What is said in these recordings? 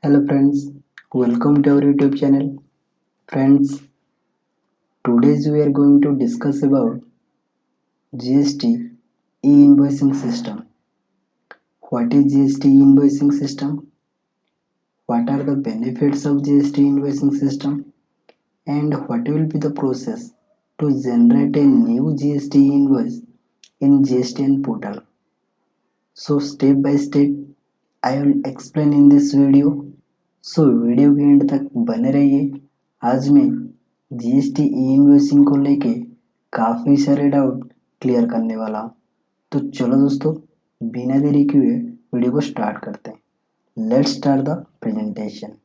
Hello friends, welcome to our YouTube channel. Friends, today we are going to discuss about GST e-invoicing system. What is GST e-invoicing system? What are the benefits of GST invoicing system? And what will be the process to generate a new GST invoice in GSTN portal? So step by step I will explain in this video. So video के and तक बने रहिए। आज मैं GST ई invoicing को लेके काफ़ी सारे डाउट क्लियर करने वाला हूँ। तो चलो दोस्तों, बिना देरी किए वीडियो को स्टार्ट करते हैं। Let's start the presentation.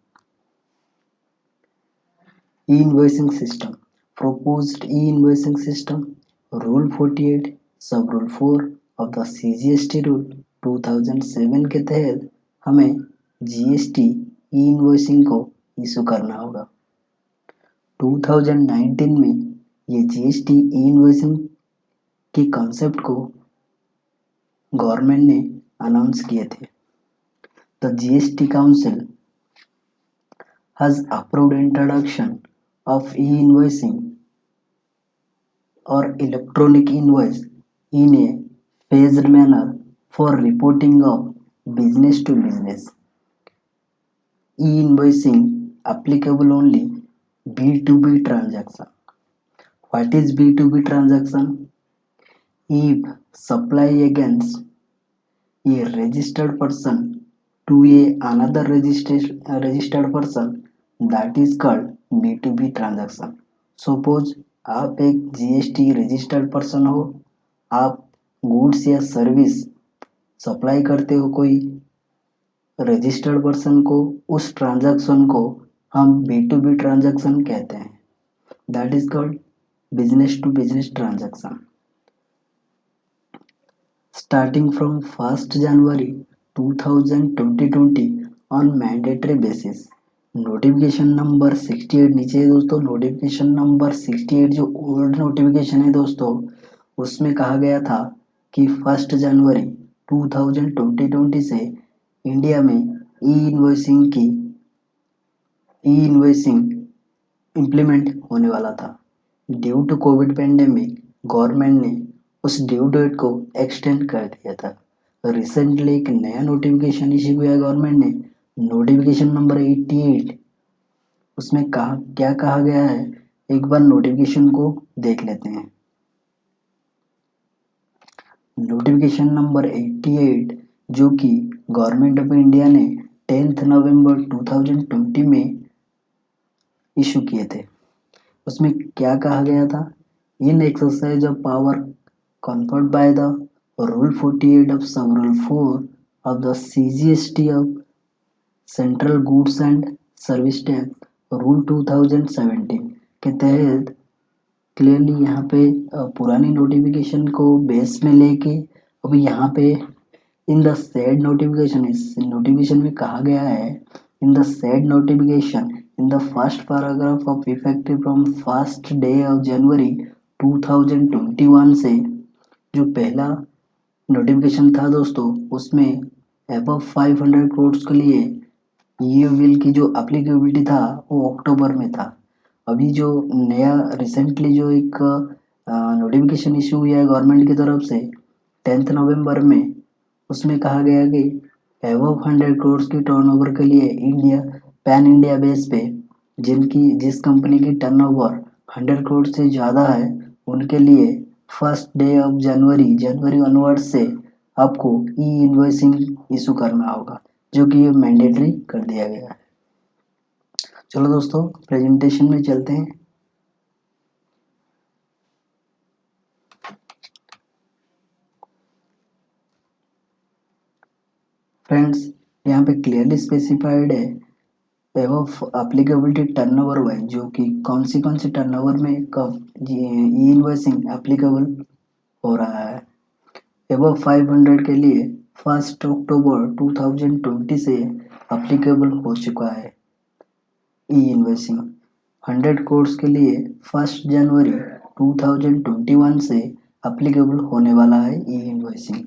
E invoicing system, proposed E invoicing system, rule 48 सब rule 4 of the CGST rule 2007 के तहत हमें जीएसटी ई इन्वॉइसिंग को इशू करना होगा। 2019 में ये जीएसटी ई इन्वॉइसिंग के कॉन्सेप्ट को गवर्नमेंट ने अनाउंस किए थे। The GST council has approved introduction of e-invoicing or electronic invoice in a phased manner for reporting of business to business. E-invoicing applicable only B2B transaction. What is B2B transaction? If supply against a registered person to another registered person, that is called B2B transaction. Suppose आप एक GST registered person हो, आप goods या service supply करते हो कोई registered person को, उस ट्रांजैक्शन को हम B2B ट्रांजैक्शन कहते हैं। That is called business to business transaction. Starting from 1st January 2020 on mandatory basis. Notification number 68 नीचे है दोस्तों। नोटिफिकेशन नंबर 68 जो ओल्ड नोटिफिकेशन है दोस्तों, उसमें कहा गया था कि 1 जनवरी 2020 से इंडिया में ई इन्वॉइसिंग इम्प्लीमेंट होने वाला था। Due to covid pandemic government ने उस ड्यू डेट को एक्सटेंड कर दिया था। रिसेंटली एक नया नोटिफिकेशन इशू किया गवर्नमेंट ने, नोटिफिकेशन नंबर 88। उसमें क्या कहा गया है, एक बार नोटिफिकेशन को देख लेते हैं। नोटिफिकेशन नंबर 88 जो कि गवर्नमेंट ऑफ इंडिया ने 10 नवंबर 2020 में इशू किए थे। उसमें क्या कहा गया था, in exercise of power conferred by the Rule 48 of Sub Rule 4 of the CGST of Central Goods and Service Tax Rule 2017 के तहत क्लियरली यहाँ पे पुरानी नोटिफिकेशन को बेस में लेके अब यहाँ पे इन द सेड नोटिफिकेशन, इस नोटिफिकेशन में कहा गया है, in the said notification in the first paragraph of effective from first day of January 2021 से जो पहला नोटिफिकेशन था दोस्तों, उसमें अबव 500 करोड़ के लिए ये बिल की जो अप्लीकेबिलिटी था वो अक्टूबर में था। अभी जो नया रिसेंटली जो एक नोटिफिकेशन इशू हुआ है गवर्नमेंट की तरफ से 10 नवंबर में, उसमें कहा गया कि अबव 100 करोड़ की टर्नओवर के लिए पैन इंडिया बेस पे जिस कंपनी की टर्नओवर 100 करोड़ से ज़्यादा है, उनके लिए first day of January onward से आपको ई इन्वॉइसिंग इशू करना होगा, जो कि ये मैंडेटरी कर दिया गया है। चलो दोस्तों, प्रेजेंटेशन में चलते हैं। फ्रेंड्स, यहाँ पे क्लियरली स्पेसिफाइड है एवं एप्लीकेबिलिटी टर्नओवर वाइज, जो कि कौन सी टर्नओवर में कब ई इन्वॉइसिंग एप्लीकेबल हो रहा है। एबव 500 के लिए 1 अक्टूबर 2020 से एप्लीकेबल हो चुका है ई इन्वॉइसिंग। 100 कोर्स के लिए 1 जनवरी 2021 से एप्लीकेबल होने वाला है ई इन्वॉइसिंग।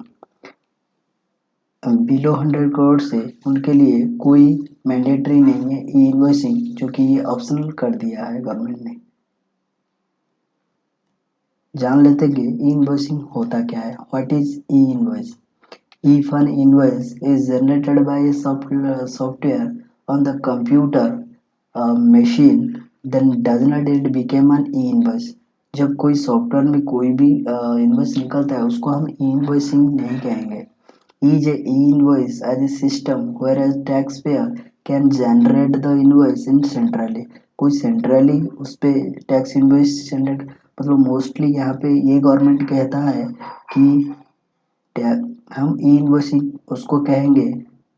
बिलो 100 करोड़ से उनके लिए कोई मैंडेटरी नहीं है ई इन्वॉइसिंग, जो कि ये ऑप्शनल कर दिया है गवर्नमेंट ने। जान लेते कि ई इन्वॉइसिंग होता क्या है। What is e invoice? If an invoice is generated by a software on the computer machine, then does not it become an e-invoice? जब कोई सॉफ्टवेयर में कोई भी इन्वॉइस निकलता है उसको हम ई इन्वॉइसिंग नहीं कहेंगे। Is a e-invoice as a system whereas taxpayer can generate the invoice in centrally? कोई सेंट्रली उस पे टैक्स इन्वॉइस जनरेट, मतलब मोस्टली यहाँ पे ये गवर्नमेंट कहता है कि हम ई इन्वॉइसिंग उसको कहेंगे।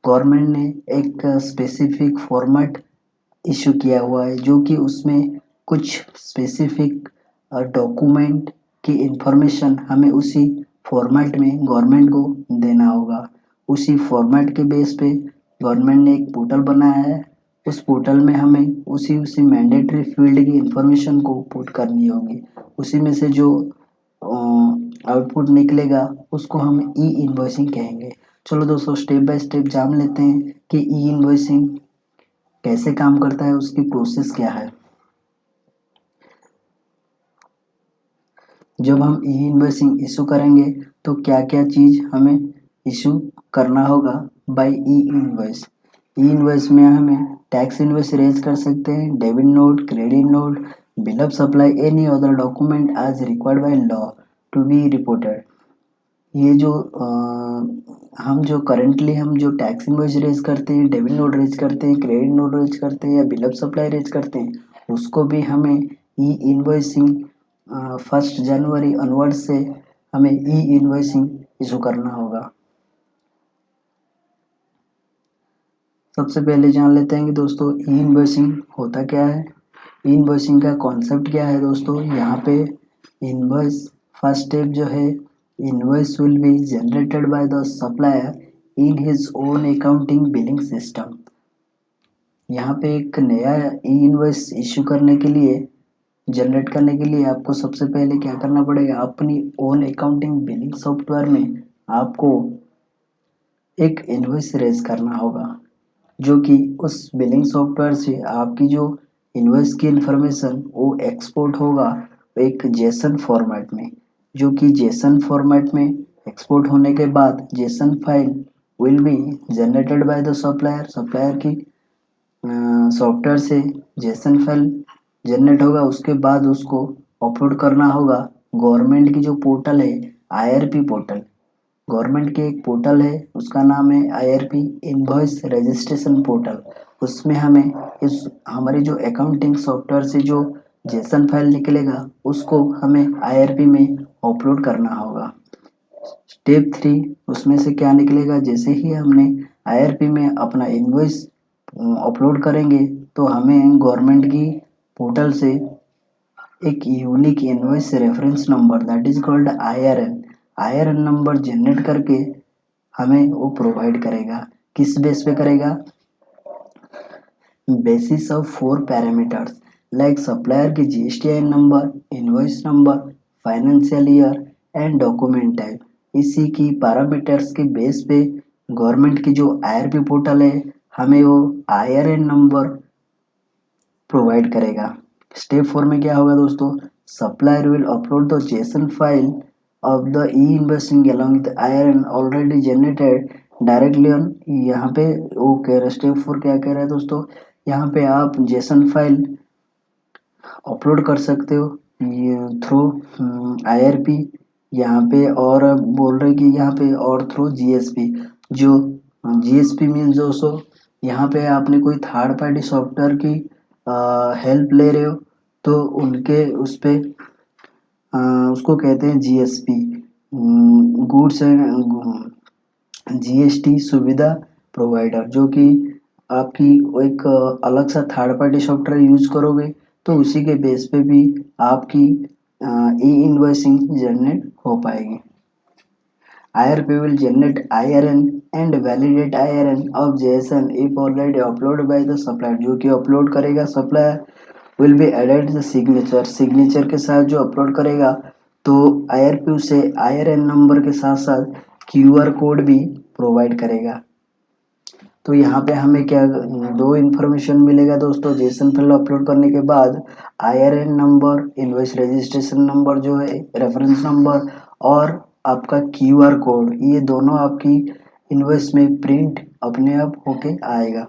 गवर्नमेंट ने एक स्पेसिफिक फॉर्मेट इशू किया हुआ है जो कि उसमें कुछ स्पेसिफिक डॉक्यूमेंट की इंफॉर्मेशन हमें उसी फॉर्मेट में गवर्नमेंट को देना होगा। उसी फॉर्मेट के बेस पे गवर्नमेंट ने एक पोर्टल बनाया है। उस पोर्टल में हमें उसी उसी मैंडेटरी फील्ड की इंफॉर्मेशन को पुट करनी होगी। उसी में से जो आउटपुट निकलेगा उसको हम ई इन्वॉइसिंग कहेंगे। चलो दोस्तों स्टेप बाय स्टेप जान लेते हैं कि ई इन्वॉइसिंग कैसे काम करता है, उसकी प्रोसेस क्या है। जब हम ई इन्वॉइसिंग इशू करेंगे तो क्या क्या चीज़ हमें इशू करना होगा by e invoice. E invoice में हमें टैक्स इन्वॉइस रेज कर सकते हैं, debit note, credit note, bill of supply, any other document as required by law to be reported. ये जो हम जो करेंटली हम जो टैक्स इनवॉइस रेज करते हैं, डेबिट नोट रेज करते हैं, क्रेडिट नोट रेज करते हैं या बिल ऑफ सप्लाई रेज करते हैं, उसको भी हमें ई इन्वॉइसिंग 1 जनवरी ऑनवर्ड से हमें ई इन्वॉइसिंग इशू करना होगा। सबसे पहले जान लेते हैं कि दोस्तों ई इन्वॉइसिंग होता क्या है। ई इन्वॉइसिंग का कॉन्सेप्ट क्या है दोस्तों। यहाँ पे इन्वॉइस फर्स्ट स्टेप जो है, invoice will be generated by the supplier in his own accounting billing system. यहाँ पे एक नया ई इन्वॉइस इशू करने के लिए, जनरेट करने के लिए आपको सबसे पहले क्या करना पड़ेगा, अपनी ओन अकाउंटिंग बिलिंग सॉफ्टवेयर में आपको एक इन्वॉइस रेज करना होगा, जो कि उस बिलिंग सॉफ्टवेयर से आपकी जो इन्वॉइस की इंफॉर्मेशन वो एक्सपोर्ट होगा एक जेसन फॉर्मेट में, जो कि जेसन फॉर्मेट में एक्सपोर्ट होने के बाद JSON file will be generated by the supplier. Supplier की सॉफ्टवेयर से जेसन फाइल जनरेट होगा, उसके बाद उसको अपलोड करना होगा गवर्नमेंट की जो पोर्टल है, आईआरपी पोर्टल। गवर्नमेंट की एक पोर्टल है उसका नाम है आईआरपी इनवॉइस रजिस्ट्रेशन पोर्टल। उसमें हमें इस हमारी जो अकाउंटिंग सॉफ्टवेयर से जो जेसन फाइल निकलेगा उसको हमें आईआरपी में अपलोड करना होगा। स्टेप 3 उसमें से क्या निकलेगा, जैसे ही हमने आईआरपी में अपना इनवॉइस अपलोड करेंगे तो हमें गवर्नमेंट की पोर्टल से एक unique invoice reference number that is called IRN number generate करके हमें वो प्रोवाइड करेगा। किस बेस पे करेगा, basis of 4 parameters like supplier की GSTIN number, invoice number, financial year and document type. इसी की पैरामीटर्स के बेस पे गवर्नमेंट की जो आईआरपी पोर्टल है हमें वो आईआरएन नंबर प्रोवाइड करेगा। स्टेप 4 में क्या होगा दोस्तों, supplier will upload the JSON file of the E invoicing along with IRN already generated directly on. यहाँ पे वो कह रहा है स्टेप 4 क्या कह रहा है दोस्तों, यहाँ पे आप जेसन फाइल अपलोड कर सकते हो ये थ्रू आईआरपी यहाँ पे, और बोल रहे कि यहाँ पे और थ्रू जीएसपी। जो जीएसपी मीन्स दोस्तों यहाँ पे आपने कोई थर्ड पार्टी सॉफ्टवेयर की हेल्प ले रहे हो तो उनके उस पे उसको कहते हैं जीएसपी, गुड्स एंड जीएसटी सुविधा प्रोवाइडर, जो कि आपकी एक अलग सा थर्ड पार्टी सॉफ्टवेयर यूज करोगे तो उसी के बेस पे भी आपकी ई इन्वॉइसिंग जनरेट हो पाएगी। IRP will generate IRN and validate IRN of JSON if already uploaded by the supplier, जो कि अपलोड करेगा supplier will be added the signature, signature के साथ जो अपलोड करेगा तो IRP उसे IRN नंबर के साथ साथ QR कोड भी प्रोवाइड करेगा। तो यहाँ पे हमें क्या दो इन्फॉर्मेशन मिलेगा दोस्तों जेसन फाइल अपलोड करने के बाद, IRN number, invoice registration number जो है, रेफरेंस नंबर और आपका QR कोड, ये दोनों आपकी इनवॉइस में प्रिंट अपने आप होके आएगा।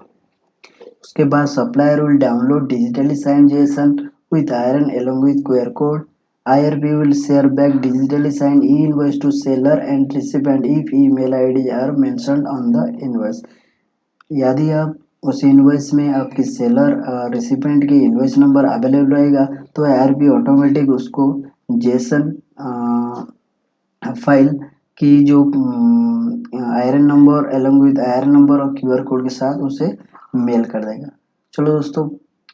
उसके बाद supplier will download digitally signed JSON with IRN along with QR code. IRP will share back digitally signed e-invoice to seller and recipient if email IDs are mentioned on the invoice. यदि आप उस invoice में आपकी seller recipient की invoice number available रहेगा तो IRP automatic उसको JSON file की जो iron number along with iron number और QR कोड के साथ उसे मेल कर देगा। चलो दोस्तों,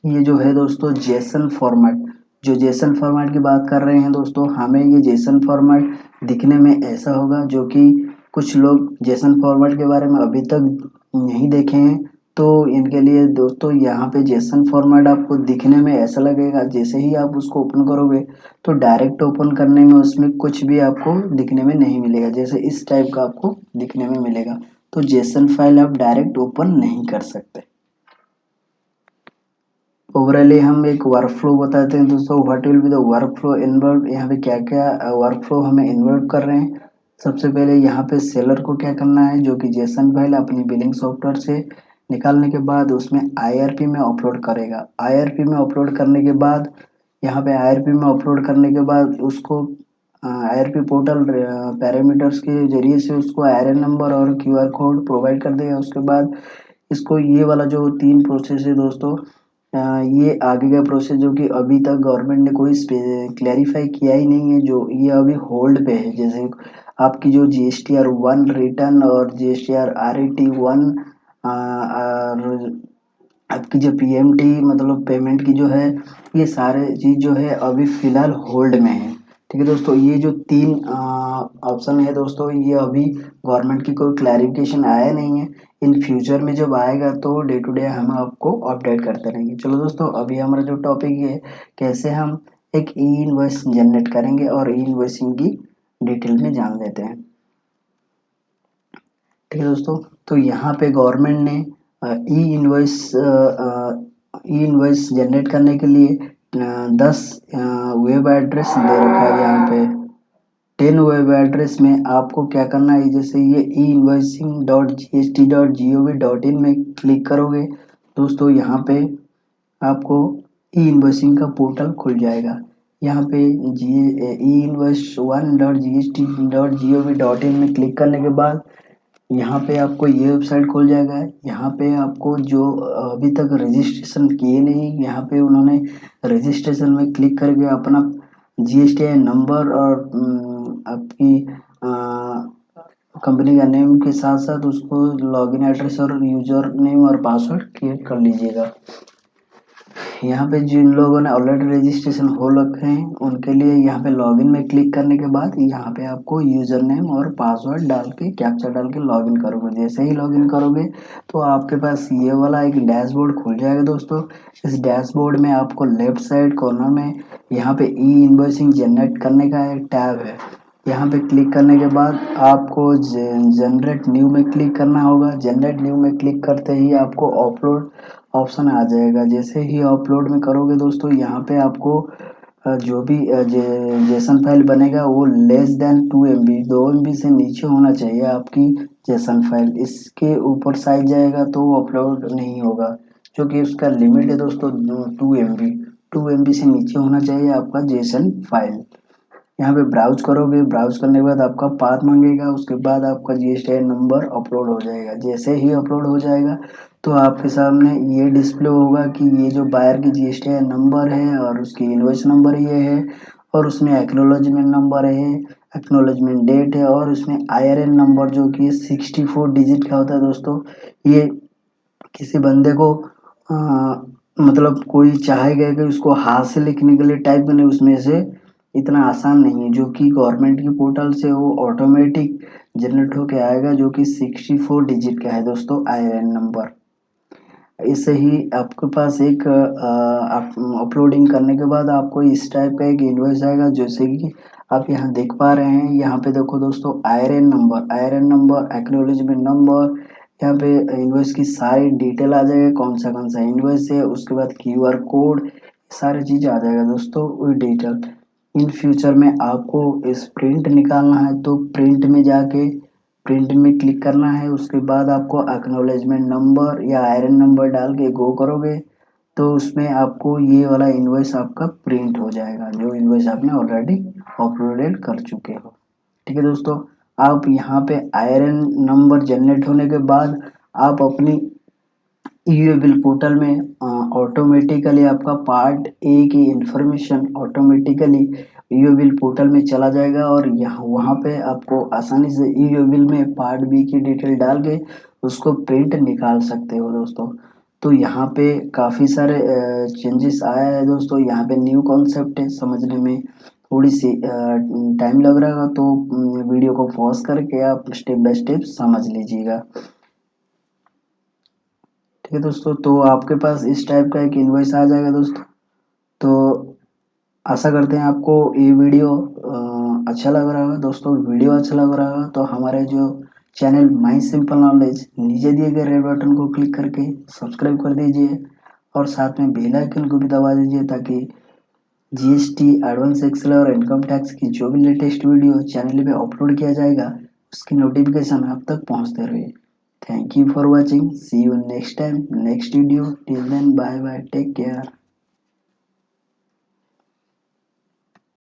ये जो है दोस्तों जेसन फॉर्मेट, जो जेसन फॉर्मेट की बात कर रहे हैं दोस्तों, हमें ये जेसन फॉर्मेट दिखने में ऐसा होगा, जो कि कुछ लोग जेसन फॉर्मेट के बारे में अभी तक नहीं देखे हैं। तो इनके लिए दोस्तों यहाँ पे जेसन फॉर्मेट आपको दिखने में ऐसा लगेगा, जैसे ही आप उसको ओपन करोगे तो डायरेक्ट ओपन करने में उसमें कुछ भी आपको दिखने में नहीं मिलेगा, जैसे इस टाइप का आपको दिखने में मिलेगा। तो जेसन फाइल आप डायरेक्ट ओपन नहीं कर सकते। ओवरऑली हम एक वर्क फ्लो बताते हैं दोस्तों, what will be the work flow involve, यहाँ पे क्या क्या वर्क फ्लो हमें इन्वॉल्व कर रहे हैं। सबसे पहले यहाँ पे सेलर को क्या करना है, जो कि जेसन फाइल अपनी बिलिंग सॉफ्टवेयर से निकालने के बाद उसमें IRP में अपलोड करेगा। IRP में अपलोड करने के बाद, यहाँ पे IRP में अपलोड करने के बाद उसको IRP पोर्टल पैरामीटर्स के जरिए से उसको आयरन नंबर और QR कोड प्रोवाइड कर देगा। उसके बाद इसको ये वाला जो 3 प्रोसेस है दोस्तों, ये आगे का प्रोसेस जो कि अभी तक गवर्नमेंट ने कोई क्लैरिफाई किया ही नहीं है, जो ये अभी होल्ड पे है। जैसे आपकी जो GSTR 1 रिटर्न और GSTR RET 1 और आपकी जो PMT मतलब पेमेंट की जो है, ये सारे चीज़ जो है अभी फ़िलहाल होल्ड में है। ठीक है दोस्तों, ये जो 3 ऑप्शन है दोस्तों, ये अभी गवर्नमेंट की कोई क्लैरिफिकेशन आया नहीं है। इन फ्यूचर में जब आएगा तो डे टू डे हम आपको अपडेट करते रहेंगे। चलो दोस्तों, अभी हमारा जो टॉपिक है, कैसे हम एक ई इनवॉइस जनरेट करेंगे और ई इनवॉइसिंग की डिटेल में जान लेते हैं। ठीक है दोस्तों, तो यहाँ पे गवर्नमेंट ने ई इनवॉइस जनरेट करने के लिए 10 वेब एड्रेस दे रखा है। यहाँ पे 10 वेब एड्रेस में आपको क्या करना है, जैसे ये e-invoicing.gst.gov.in में क्लिक करोगे दोस्तों, यहाँ पे आपको ई इन्वॉइसिंग का पोर्टल खुल जाएगा। यहाँ पे e-invoice1.gst.gov.in में क्लिक करने के बाद यहाँ पे आपको ये वेबसाइट खुल जाएगा। यहाँ पे आपको जो अभी तक रजिस्ट्रेशन किए नहीं, यहाँ पे उन्होंने रजिस्ट्रेशन में क्लिक करके अपना GSTI नंबर और आपकी कंपनी का नेम के साथ साथ उसको लॉगिन एड्रेस और यूजर नेम और पासवर्ड क्रिएट कर लीजिएगा। यहाँ पे जिन लोगों ने ऑलरेडी रजिस्ट्रेशन हो रखे हैं उनके लिए यहाँ पे लॉगिन में क्लिक करने के बाद यहाँ पे आपको यूजर नेम और पासवर्ड डाल के कैप्चा डाल के लॉगिन करोगे। जैसे ही लॉगिन करोगे तो आपके पास ये वाला एक डैशबोर्ड खुल जाएगा दोस्तों। इस डैशबोर्ड में आपको लेफ्ट साइड कॉर्नर में यहाँ पे ई इन्वॉइसिंग जनरेट करने का एक टैब है। यहाँ पे क्लिक करने के बाद आपको जनरेट न्यू में क्लिक करना होगा। जनरेट न्यू में क्लिक करते ही आपको अपलोड ऑप्शन आ जाएगा। जैसे ही अपलोड में करोगे दोस्तों, यहाँ पे आपको जो भी जेसन फाइल बनेगा वो लेस देन 2 MB 2 MB से नीचे होना चाहिए आपकी जेसन फाइल। इसके ऊपर साइज जाएगा तो वो अपलोड नहीं होगा, जो कि उसका लिमिट है दोस्तों 2 MB। 2 MB से नीचे होना चाहिए आपका जेसन फाइल। यहाँ पे ब्राउज करोगे, ब्राउज करने के बाद आपका पाथ मांगेगा, उसके बाद आपका GSTI नंबर अपलोड हो जाएगा। जैसे ही अपलोड हो जाएगा तो आपके सामने ये डिस्प्ले होगा कि ये जो बायर की GSTI नंबर है और उसकी इनवॉइस नंबर ये है और उसमें एक्नॉलेजमेंट नंबर है, एक्नॉलेजमेंट डेट है और उसमें IRN नंबर जो कि 64 डिजिट का होता है दोस्तों। ये किसी बंदे को मतलब कोई चाहेगा कि उसको हाथ से लिखने के लिए टाइप करने, उसमें से इतना आसान नहीं है, जो कि गवर्नमेंट की पोर्टल से वो ऑटोमेटिक जनरेट होके आएगा, जो कि 64 डिजिट का है दोस्तों IRN नंबर। ऐसे ही आपके पास एक अपलोडिंग करने के बाद आपको इस टाइप का एक इनवॉइस आएगा, जैसे कि आप यहाँ देख पा रहे हैं। यहाँ पे देखो दोस्तों, आईआरएन नंबर, एक्नॉलेजमेंट नंबर, यहाँ पे इनवॉइस की सारी डिटेल आ जाएगा, कौन सा इनवॉइस है, उसके बाद क्यूआर कोड, सारी चीज़ आ जाएगा दोस्तों वो डिटेल। इन फ्यूचर में आपको इस प्रिंट निकालना है तो प्रिंट में जाके प्रिंट में क्लिक करना है, उसके बाद आपको एक्नॉलेजमेंट नंबर या आयरन नंबर डाल के गो करोगे तो उसमें आपको ये वाला इनवॉइस आपका प्रिंट हो जाएगा, जो इनवॉइस आपने ऑलरेडी अपलोडेड कर चुके हो। ठीक है दोस्तों, आप यहाँ पे आयरन नंबर जनरेट होने के बाद आप अपनी ईयूएबीएल पोर्टल में ऑटोमेटिकली आपका पार्ट ए की इंफॉर्मेशन ऑटोमेटिकली ईयूएबीएल पोर्टल में चला जाएगा और यहाँ वहाँ पे आपको आसानी से ईयूएबीएल में पार्ट बी की डिटेल डाल के उसको प्रिंट निकाल सकते हो दोस्तों। तो यहाँ पे काफ़ी सारे चेंजेस आया है दोस्तों, यहाँ पे न्यू कॉन्सेप्ट है, समझने में थोड़ी सी टाइम लग रहा है, तो वीडियो को पॉज करके आप स्टेप बाय स्टेप समझ लीजिएगा। ठीक है दोस्तों, तो आपके पास इस टाइप का एक इनवॉइस आ जाएगा दोस्तों। तो आशा करते हैं आपको ये वीडियो अच्छा लग रहा होगा दोस्तों। वीडियो अच्छा लग रहा होगा तो हमारे जो चैनल माई सिंपल नॉलेज नीचे दिए गए रेड बटन को क्लिक करके सब्सक्राइब कर दीजिए और साथ में बेल आइकन को भी दबा दीजिए, ताकि जीएसटी, एडवांस एक्सेल और इनकम टैक्स की जो भी लेटेस्ट वीडियो चैनल पे अपलोड किया जाएगा उसकी नोटिफिकेशन आप तक पहुंचते रहे। Thank you for watching. See you next time, next video. Till then, bye bye. Take care.